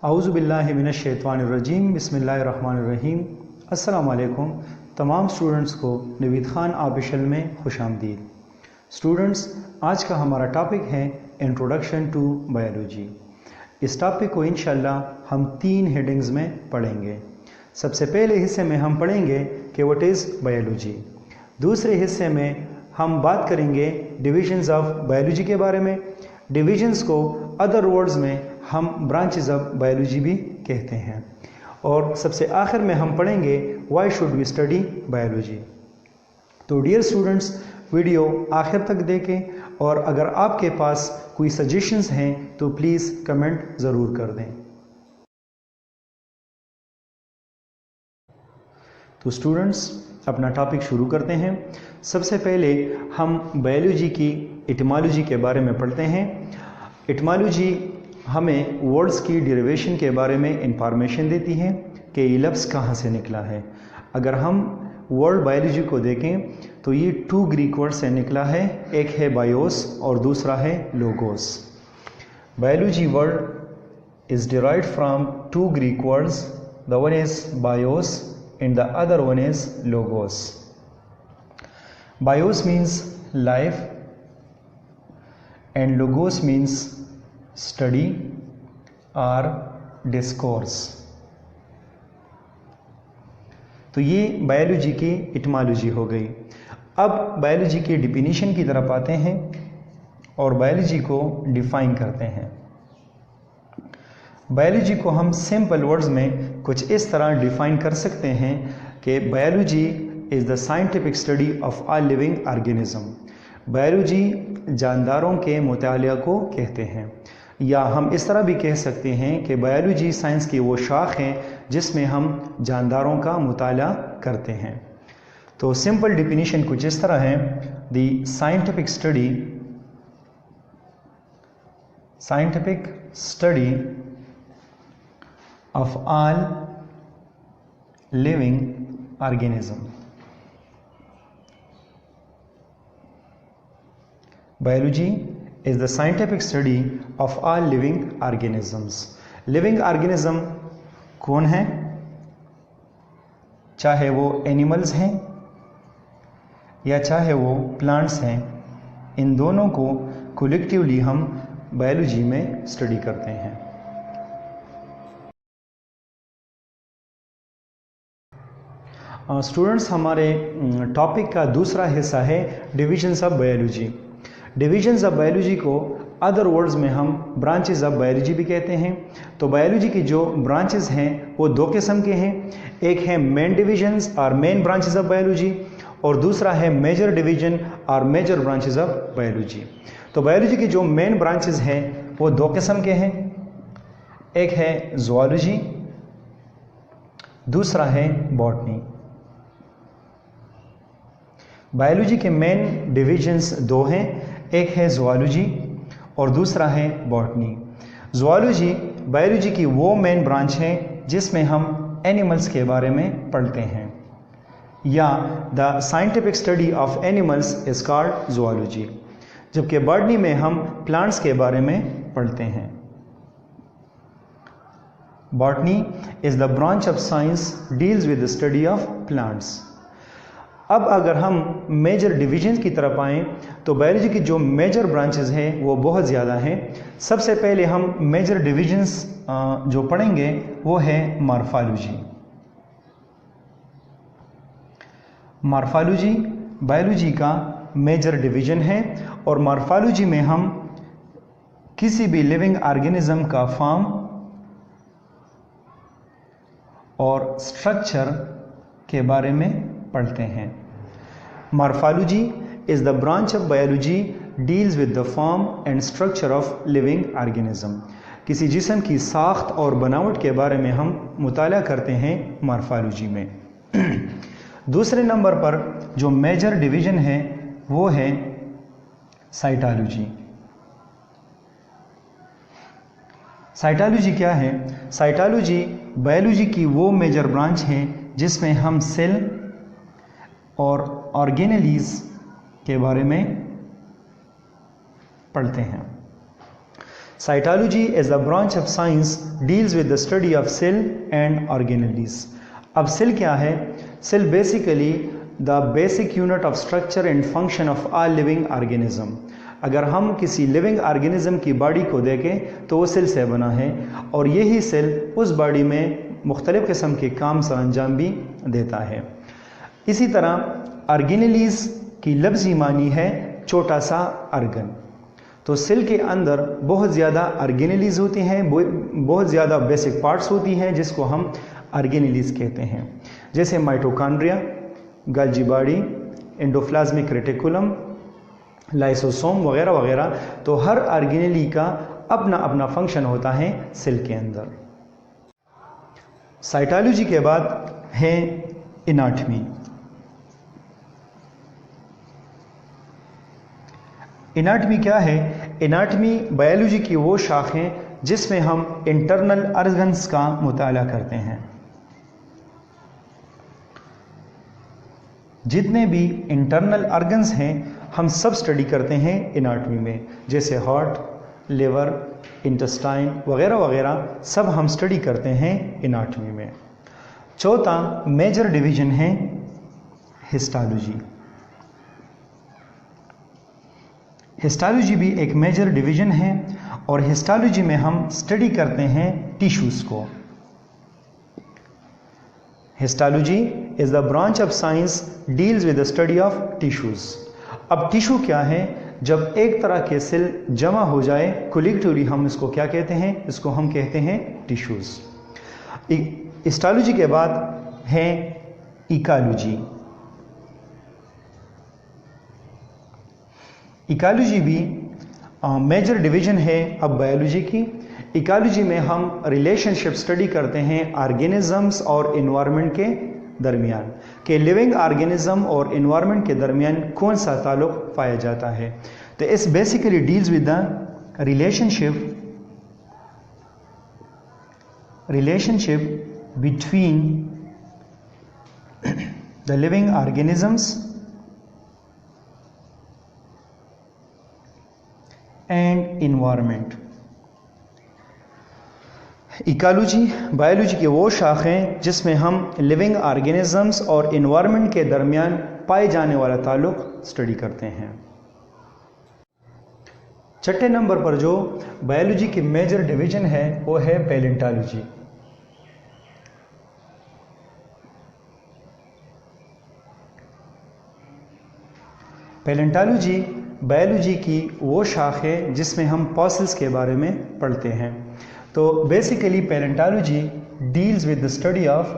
औज़ुबिल्लाहि मिनश्शैतानिर्रजीम बिस्मिल्लाहिर्रहमानिर्रहीम। अस्सलामु अलैकुम। तमाम स्टूडेंट्स को नवीद ख़ान ऑफिशियल में खुशामदीद। स्टूडेंट्स, आज का हमारा टॉपिक है इंट्रोडक्शन टू बायोलॉजी। इस टॉपिक को इंशाल्लाह हम 3 हेडिंग्स में पढ़ेंगे। सबसे पहले हिस्से में हम पढ़ेंगे कि व्हाट इज़ बायोलॉजी। दूसरे हिस्से में हम बात करेंगे डिविजन्स ऑफ बायोलॉजी के बारे में। डिविजन्स को अदर वर्ड्स में हम ब्रांचेस ऑफ बायोलॉजी भी कहते हैं। और सबसे आखिर में हम पढ़ेंगे why should we study biology. तो डियर स्टूडेंट्स, वीडियो आखिर तक देखें और अगर आपके पास कोई सजेशंस हैं तो प्लीज़ कमेंट ज़रूर कर दें। तो स्टूडेंट्स, अपना टॉपिक शुरू करते हैं। सबसे पहले हम बायोलॉजी की एटिमोलॉजी के बारे में पढ़ते हैं। एटिमोलॉजी हमें वर्ड्स की डेरिवेशन के बारे में इंफॉर्मेशन देती है कि ये लफ्ज़ कहाँ से निकला है। अगर हम वर्ड बायोलॉजी को देखें तो ये 2 ग्रीक वर्ड से निकला है। एक है बायोस और दूसरा है logos. Biology word is derived from 2 Greek words. The one is BIOS and the other one is logos. Bios means life and logos means study or discourse. तो ये बायोलॉजी की एटिमोलॉजी हो गई। अब बायोलॉजी की डिफिनीशन की तरफ आते हैं और बायोलॉजी को डिफाइन करते हैं। बायोलॉजी को हम सिंपल वर्ड्स में कुछ इस तरह डिफाइन कर सकते हैं कि biology is the scientific study of all living organism. Biology जानदारों के मुतालिया को कहते हैं, या हम इस तरह भी कह सकते हैं कि बायोलॉजी साइंस की वो शाख है जिसमें हम जानदारों का मुताला करते हैं। तो सिंपल डिफिनीशन कुछ इस तरह है। The scientific study of all living organism. Biology is the scientific study of all living organisms. Living organism कौन है? चाहे वो एनिमल्स हैं या चाहे वो प्लांट्स हैं, इन दोनों को कलेक्टिवली हम बायोलॉजी में स्टडी करते हैं। स्टूडेंट्स, हमारे टॉपिक का दूसरा हिस्सा है divisions of biology. Divisions of biology को अदर वर्ड्स में हम ब्रांचेस ऑफ बायोलॉजी भी कहते हैं। तो बायोलॉजी की जो ब्रांचेस हैं वो 2 किस्म के हैं। एक है मेन डिविजन्स और मेन ब्रांचेस ऑफ बायोलॉजी, और दूसरा है मेजर डिवीजन और मेजर ब्रांचेस ऑफ बायोलॉजी। तो बायोलॉजी की जो मेन ब्रांचेस हैं वो 2 किस्म के हैं। एक है ज़ूलॉजी, दूसरा है बॉटनी। बायोलॉजी के मेन डिविजन्स 2 हैं, एक है ज़ूलॉजी और दूसरा है बॉटनी। ज़ूलॉजी बायोलॉजी की वो मेन ब्रांच है जिसमें हम एनिमल्स के बारे में पढ़ते हैं, या the scientific study of animals is called zoology, जबकि बॉटनी में हम प्लांट्स के बारे में पढ़ते हैं। Botany is the branch of science deals with the study of plants. अब अगर हम मेजर डिवीजन की तरफ आएँ तो बायोलॉजी की जो मेजर ब्रांचेस हैं वो बहुत ज़्यादा हैं। सबसे पहले हम मेजर डिवीजन्स जो पढ़ेंगे वो है मॉर्फोलॉजी। मॉर्फोलॉजी बायोलॉजी का मेजर डिवीजन है और मॉर्फोलॉजी में हम किसी भी लिविंग ऑर्गेनिज्म का फॉर्म और स्ट्रक्चर के बारे में पढ़ते हैं। Morphology is the branch of biology deals with the form and structure of living organism. किसी जिस्म की साख्त और बनावट के बारे में हम मुताला करते हैं मॉर्फोलॉजी में। दूसरे नंबर पर जो मेजर डिवीजन है वो है साइटोलॉजी। साइटोलॉजी क्या है? साइटोलॉजी बायोलॉजी की वो मेजर ब्रांच है जिसमें हम सेल और ऑर्गेनेलीज के बारे में पढ़ते हैं। Cytology is a branch of science deals with the study of cell and organelles. अब सेल क्या है? Cell basically the basic unit of structure and function of all living organism. अगर हम किसी लिविंग ऑर्गेनिज्म की बॉडी को देखें तो वो सेल से बना है, और यही सेल उस बॉडी में मुख्तलिफ़ किस्म के काम सर अंजाम भी देता है। इसी तरह ऑर्गेनेलीज की लफ्ज़ी मानी है छोटा सा अर्गन। तो सेल के अंदर बहुत ज़्यादा ऑर्गेनेलीज होती हैं, बहुत ज़्यादा बेसिक पार्ट्स होती हैं जिसको हम ऑर्गेनेलीज कहते हैं, जैसे mitochondria, Golgi body, endoplasmic reticulum, lysosome वगैरह वगैरह। तो हर ऑर्गेनेली का अपना अपना फंक्शन होता है सेल के अंदर। साइटोलॉजी के बाद है एनाटॉमी। एनाटॉमी क्या है? एनाटॉमी बायोलॉजी की वो शाख है जिसमें हम इंटरनल ऑर्गन्स का मुताला करते हैं। जितने भी इंटरनल ऑर्गन्स हैं हम सब स्टडी करते हैं एनाटॉमी में, जैसे हार्ट, लिवर, इंटेस्टाइन वगैरह वगैरह सब हम स्टडी करते हैं एनाटॉमी में। चौथा मेजर डिवीजन है हिस्टोलॉजी। हिस्टोलॉजी भी एक मेजर डिवीजन है, और हिस्टोलॉजी में हम स्टडी करते हैं टिश्यूज़ को। Histology is the branch of science deals with the study of tissues. अब टिश्यू क्या है? जब एक तरह के सेल जमा हो जाए कलेक्टिवली हम इसको क्या कहते हैं? इसको हम कहते हैं टिश्यूज़। हिस्टोलॉजी के बाद है इकोलॉजी। इकोलॉजी भी मेजर डिवीजन है अब बायोलॉजी की। इकोलॉजी में हम रिलेशनशिप स्टडी करते हैं ऑर्गेनिजम्स और इन्वायरमेंट के दरमियान, कि लिविंग ऑर्गेनिज्म और इन्वायरमेंट के दरमियान कौन सा ताल्लुक पाया जाता है। तो इस basically deals with the relationship between the living organisms and environment. Ecology biology की वो शाख हैं जिसमें हम लिविंग ऑर्गेनिजम्स और इन्वायरमेंट के दरमियान पाए जाने वाला ताल्लुक स्टडी करते हैं। छठे नंबर पर जो बायोलॉजी की मेजर डिवीजन है वो है पैलेंटोलॉजी। पैलेंटोलॉजी बायोलॉजी की वो शाख है जिसमें हम फॉसिल्स के बारे में पढ़ते हैं। तो basically palaeontology deals with the study of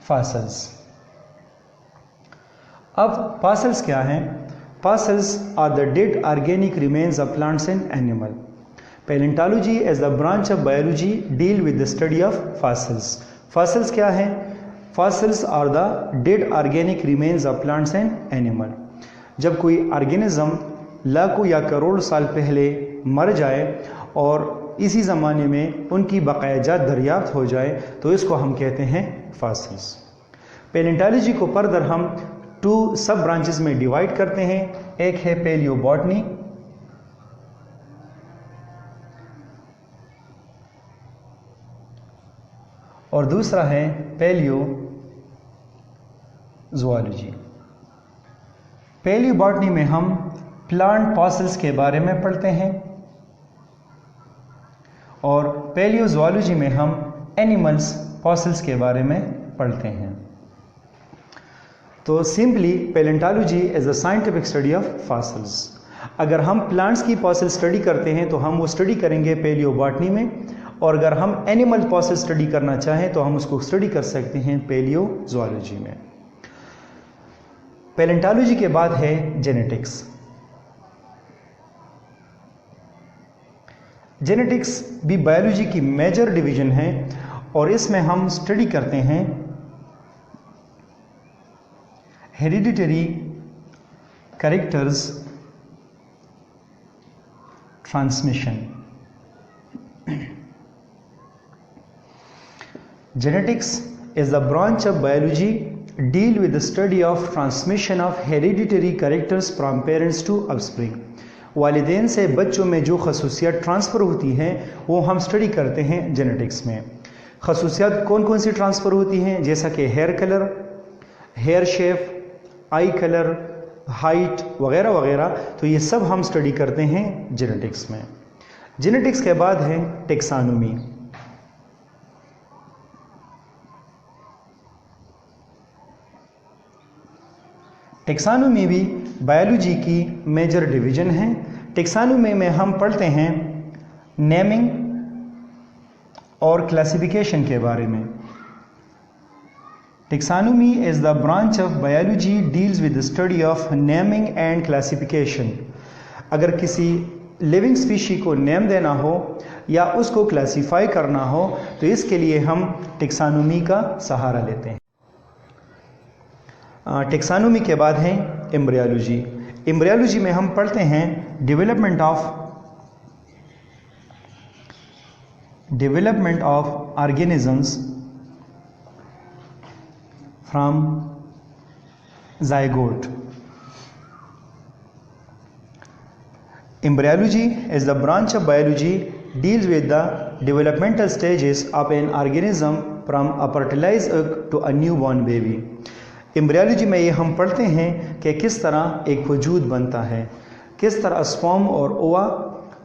fossils. अब फॉसिल्स क्या हैं? Fossils are the dead organic remains of plants and animal. Palaeontology as the branch of biology deal with the study of fossils. Fossils क्या है? Fossils are the dead organic remains of plants and animal. जब कोई organism लाखों या करोड़ साल पहले मर जाए और इसी ज़माने में उनकी बकायाजात दरियाफ्त हो जाए तो इसको हम कहते हैं फॉसिल्स। पैलेंटोलॉजी को फर्दर हम 2 सब ब्रांचेस में डिवाइड करते हैं। एक है पैलियोबॉटनी और दूसरा है पैलियोज़ुओलॉजी। पैलियोबॉटनी में हम प्लांट फॉसिल्स के बारे में पढ़ते हैं और पैलियोज़ुओलॉजी में हम एनिमल्स फॉसिल्स के बारे में पढ़ते हैं। तो simply palaeontology is a scientific study of fossils. अगर हम प्लांट्स की फॉसिल स्टडी करते हैं तो हम वो स्टडी करेंगे पैलियोबॉटनी में, और अगर हम एनिमल फॉसिल स्टडी करना चाहें तो हम उसको स्टडी कर सकते हैं पैलियोज़ुओलॉजी में। पैलेंटोलॉजी के बाद है जेनेटिक्स। जेनेटिक्स भी बायोलॉजी की मेजर डिवीजन है और इसमें हम स्टडी करते हैं hereditary characters transmission. Genetics is the branch of biology deal with the study of transmission of hereditary characters from parents to offspring. वालिदैन से बच्चों में जो खसूसियात ट्रांसफ़र होती हैं वो हम स्टडी करते हैं जेनेटिक्स में। खसूसियात कौन कौन सी ट्रांसफ़र होती हैं, जैसा कि hair colour, hair shape, eye colour, height वगैरह वगैरह, तो ये सब हम स्टडी करते हैं जेनेटिक्स में। जेनेटिक्स के बाद है टेक्सानोमी। टेक्सानोमी भी बायोलॉजी की मेजर डिवीजन है। टेक्सानोमी में हम पढ़ते हैं नेमिंग और क्लासिफिकेशन के बारे में। Taxonomy is the branch of biology deals with the study of naming and classification. अगर किसी लिविंग स्पीशी को नेम देना हो या उसको क्लासीफाई करना हो तो इसके लिए हम टेक्सानोमी का सहारा लेते हैं। टेक्सानोमी के बाद है एम्ब्रियोलॉजी। एम्ब्रियोलॉजी में हम पढ़ते हैं development of organisms from zygote. Embryology is the branch of biology deals with the developmental stages of an organism from a fertilized egg to a newborn baby. Embryology में ये हम पढ़ते हैं कि किस तरह एक वजूद बनता है, किस तरह स्पर्म और ओवा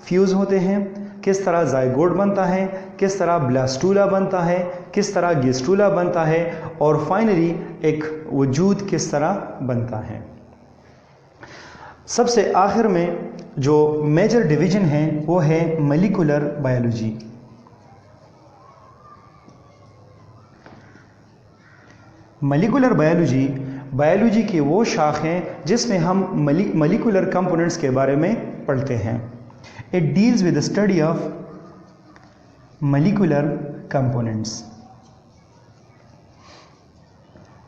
फ्यूज़ होते हैं, किस तरह ज़ायगोट बनता है, किस तरह ब्लास्टूला बनता है, किस तरह गेस्टूला बनता है और फाइनली एक वजूद किस तरह बनता है। सबसे आखिर में जो मेजर डिवीज़न है वो है मॉलिक्यूलर बायोलॉजी। मॉलिक्यूलर बायोलॉजी की वो शाख है जिसमें हम मॉलिक्यूलर कंपोनेंट्स के बारे में पढ़ते हैं। It deals with the study of molecular components.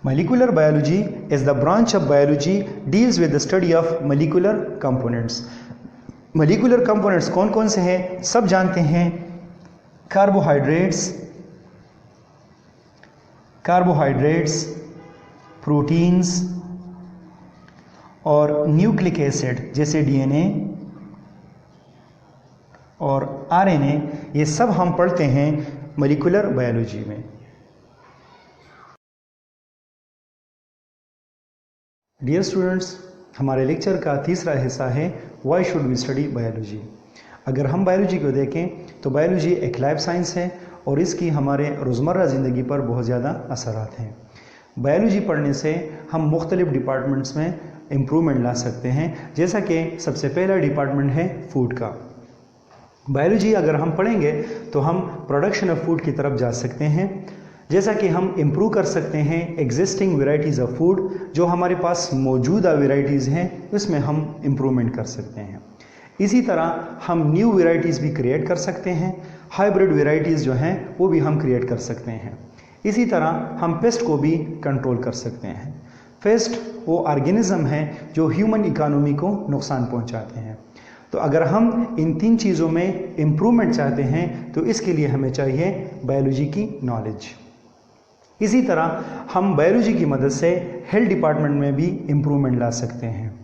Molecular biology is the branch of biology deals with the study of molecular components. Molecular components कौन कौन से हैं सब जानते हैं। कार्बोहाइड्रेट्स, प्रोटीन्स और न्यूक्लिक एसिड जैसे डीएनए और आरएनए, ये सब हम पढ़ते हैं मॉलिक्यूलर बायोलॉजी में। डियर स्टूडेंट्स, हमारे लेक्चर का तीसरा हिस्सा है why should we study biology. अगर हम बायोलॉजी को देखें तो बायोलॉजी एक लाइफ साइंस है और इसकी हमारे रोज़मर्रा ज़िंदगी पर बहुत ज़्यादा असरात हैं। बायोलॉजी पढ़ने से हम मुख्तलिफ़ डिपार्टमेंट्स में इम्प्रूवमेंट ला सकते हैं, जैसा कि सबसे पहला डिपार्टमेंट है फूड का। बायोलॉजी अगर हम पढ़ेंगे तो हम प्रोडक्शन ऑफ फूड की तरफ जा सकते हैं, जैसा कि हम इम्प्रूव कर सकते हैं एग्जिस्टिंग वेराइटीज़ ऑफ फूड, जो हमारे पास मौजूदा वेराइटीज़ हैं उसमें हम इम्प्रूवमेंट कर सकते हैं। इसी तरह हम न्यू वेराइटीज़ भी क्रिएट कर सकते हैं, हाइब्रिड वेराइटीज़ जो हैं वो भी हम क्रिएट कर सकते हैं। इसी तरह हम पेस्ट को भी कंट्रोल कर सकते हैं। पेस्ट वो ऑर्गेनिज्म है जो ह्यूमन इकोनॉमी को नुकसान पहुंचाते हैं। तो अगर हम इन तीन चीज़ों में इम्प्रूवमेंट चाहते हैं तो इसके लिए हमें चाहिए बायोलॉजी की नॉलेज। इसी तरह हम बायोलॉजी की मदद से हेल्थ डिपार्टमेंट में भी इम्प्रूवमेंट ला सकते हैं।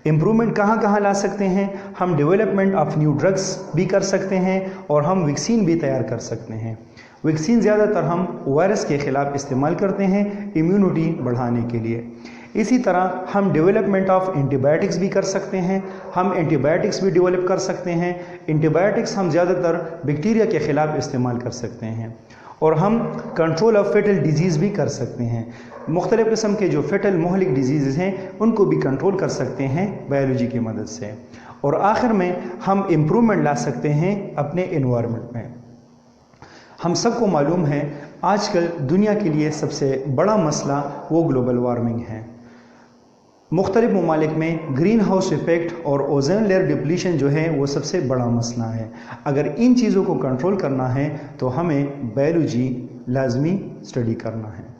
इम्प्रूवमेंट कहाँ कहाँ ला सकते हैं? हम डेवलपमेंट ऑफ न्यू ड्रग्स भी कर सकते हैं और हम वैक्सीन भी तैयार कर सकते हैं। वैक्सीन ज़्यादातर हम वायरस के ख़िलाफ़ इस्तेमाल करते हैं इम्यूनिटी बढ़ाने के लिए। इसी तरह हम डेवलपमेंट ऑफ एंटीबायोटिक्स भी कर सकते हैं, हम एंटीबायोटिक्स भी डेवलप कर सकते हैं। एंटीबायोटिक्स हम ज़्यादातर बैक्टीरिया के ख़िलाफ़ इस्तेमाल कर सकते हैं और हम कंट्रोल ऑफ फेटल डिजीज़ भी कर सकते हैं। मुख्तलिफ़ किस्म के जो फेटल मोहलिक डिजीज़ हैं उनको भी कंट्रोल कर सकते हैं बायोलॉजी की मदद से। और आखिर में हम इम्प्रूवमेंट ला सकते हैं अपने एनवायरनमेंट में। हम सबको मालूम है आजकल दुनिया के लिए सबसे बड़ा मसला वो ग्लोबल वार्मिंग है। मुख्तलिफ ममालिक में ग्रीन हाउस इफ़ेक्ट और ओजोन लेयर डिप्लीशन जो है वो सबसे बड़ा मसला है। अगर इन चीज़ों को कंट्रोल करना है तो हमें बायोलॉजी लाजमी स्टडी करना है।